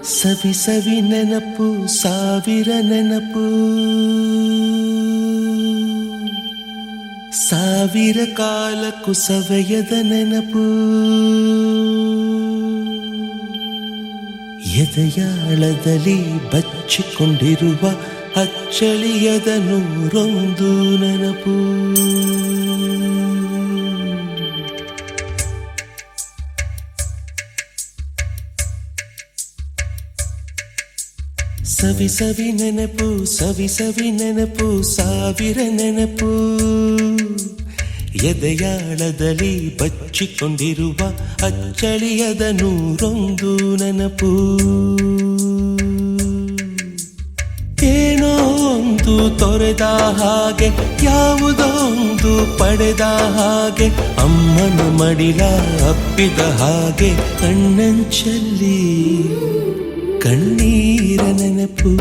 ಸವಿ ಸವಿ ನೆನಪು ಸಾವಿರ ನೆನಪು ಸಾವಿರ ಕಾಲಕ್ಕೂ ಸವೆಯದ ನೆನಪು ಎದೆಯಾಳದಲ್ಲಿ ಬಚ್ಚಿಕೊಂಡಿರುವ ಅಚ್ಚಳಿಯದ ನೂರೊಂದು ನೆನಪು ಸವಿ ಸವಿ ನೆನಪು ಸವಿ ಸವಿ ನೆನಪು ಸಾವಿರ ನೆನಪು ಎದೆಯಾಳದಲ್ಲಿ ಬಚ್ಚಿಕೊಂಡಿರುವ ಅಚ್ಚಳಿಯದ ನೂರೊಂದು ನೆನಪು ಏನೋ ಒಂದು ತೊರೆದ ಹಾಗೆ ಯಾವುದೋ ಒಂದು ಪಡೆದ ಹಾಗೆ ಅಮ್ಮನ ಮಡಿಲ ಅಪ್ಪಿದ ಹಾಗೆ ಕಣ್ಣಂಚಲ್ಲಿ ಕಣ್ಣೀರ ನೆನಪು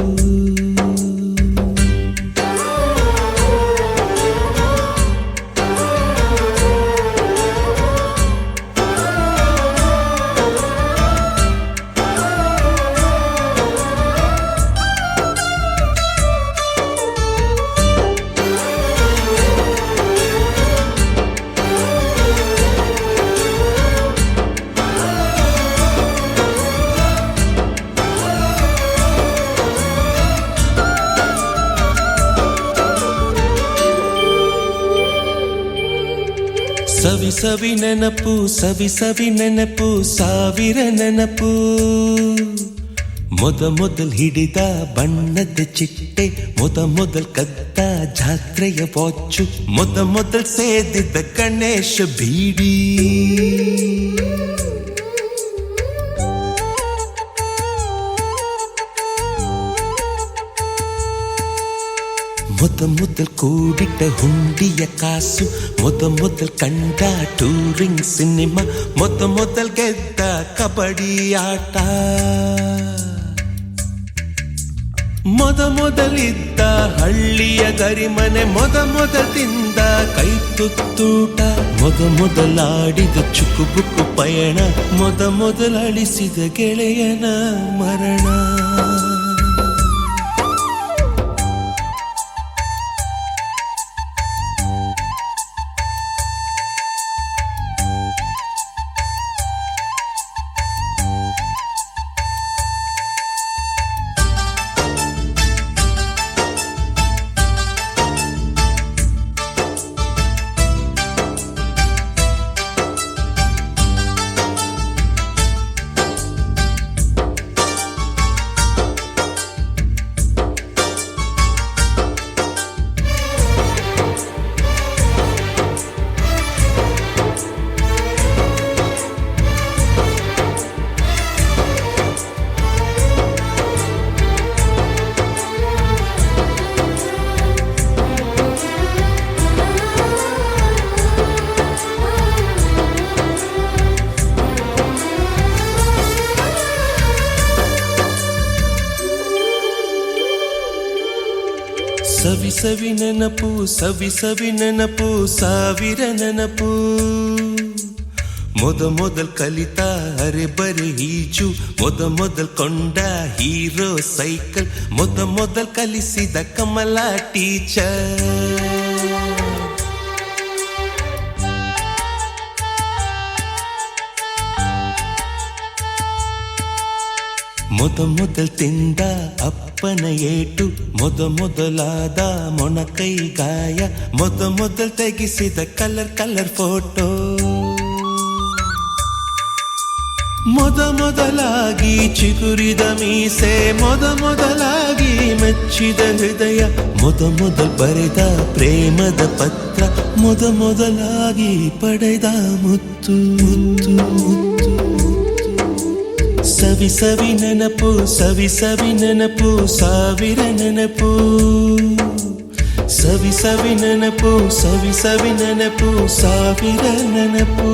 ಸವಿ ಸವಿ ನೆನಪು ಸವಿ ಸವಿ ನೆನಪು ಸಾವಿರ ನೆನಪು ಮೊದಲ್ ಹಿಡಿದ ಬಣ್ಣದ ಚಿಟ್ಟೆ ಮೊದಲ್ ಕದ್ದ ಜಾತ್ರೆಯ ವಾಚು ಮೊದಲ್ ಸೇದಿದ್ದ ಗಣೇಶ ಬೀಡಿ ಮೊದಲ್ ಕೂಡಿಟ್ಟ ಹುಂಡಿಯ ಕಾಸು ಮೊದಲ್ ಕಂಡ ಟೂರಿಂಗ್ ಸಿನಿಮಾ ಮೊದಲ್ ಗೆದ್ದ ಕಬಡ್ಡಿ ಆಟ ಮೊದಲಿದ್ದ ಹಳ್ಳಿಯ ಗರಿಮನೆ ಮೊದಲ್ ತಿಂದ ಕೈ ತುತ್ತೂಟ ಮೊದಲಾಡಿದ ಚುಕುಬುಕು ಪಯಣ ಮೊದಲ್ ಅಳಿಸಿದ ಗೆಳೆಯನ ಮರಣ ಸವಿ ಸವಿ ನೆನಪು ಸವಿ ಸವಿ ನೆನಪು ಸಾವಿರ ನೆನಪು ಮೊದಲ್ ಕಲಿತ ಅರೆಬರೆ ಈಜು ಮೊದಲ್ ಕೊಂಡ ಹೀರೋ ಸೈಕಲ್ ಮೊದಲ್ ಕಲಿಸಿದ ಕಮಲ ಟೀಚರ್ ಮೊದಲ್ ತಿಂದ ಅಪ್ಪನ ಏಟು ಮೊದಲಾದ ಮೊಣಕೈ ಗಾಯ ಮೊದಲ್ ತೆಗೆಸಿದ ಕಲರ್ ಫೋಟೋ ಮೊದಲಾಗಿ ಚಿಗುರಿದ ಮೀಸೆ ಮೊದಲಾಗಿ ಮೆಚ್ಚಿದ ಹೃದಯ ಮೊದಲ್ ಬರೆದ ಪ್ರೇಮದ ಪತ್ರ ಮೊದಲಾಗಿ ಪಡೆದ ಮುತ್ತು ಸವಿ ಸವಿ ನೆನಪು ಸವಿ ಸವಿ ನೆನಪು ಸಾವಿರ ನೆನಪು ಸವಿ ಸವಿ ನೆನಪು ಸವಿ ಸವಿ ನೆನಪು ಸಾವಿರ ನೆನಪು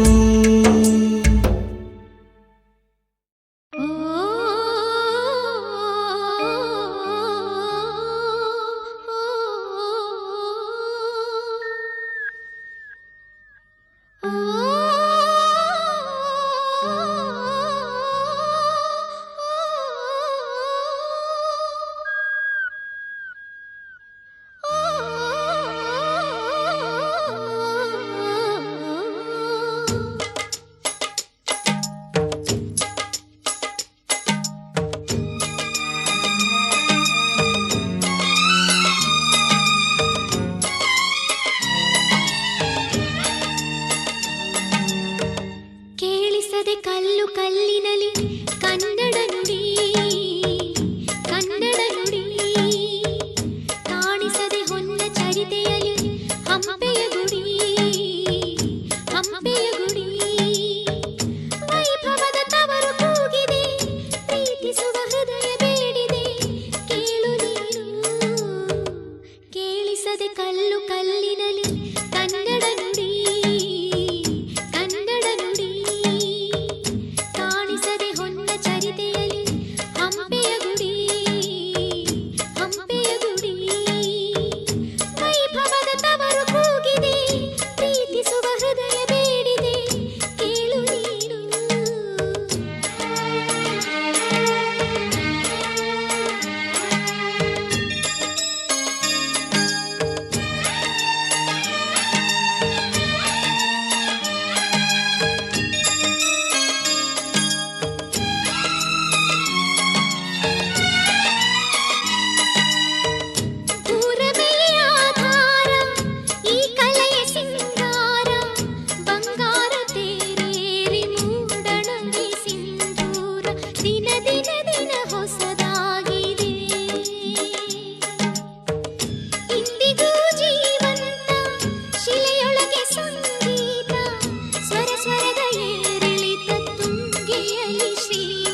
ಶ್ರೀ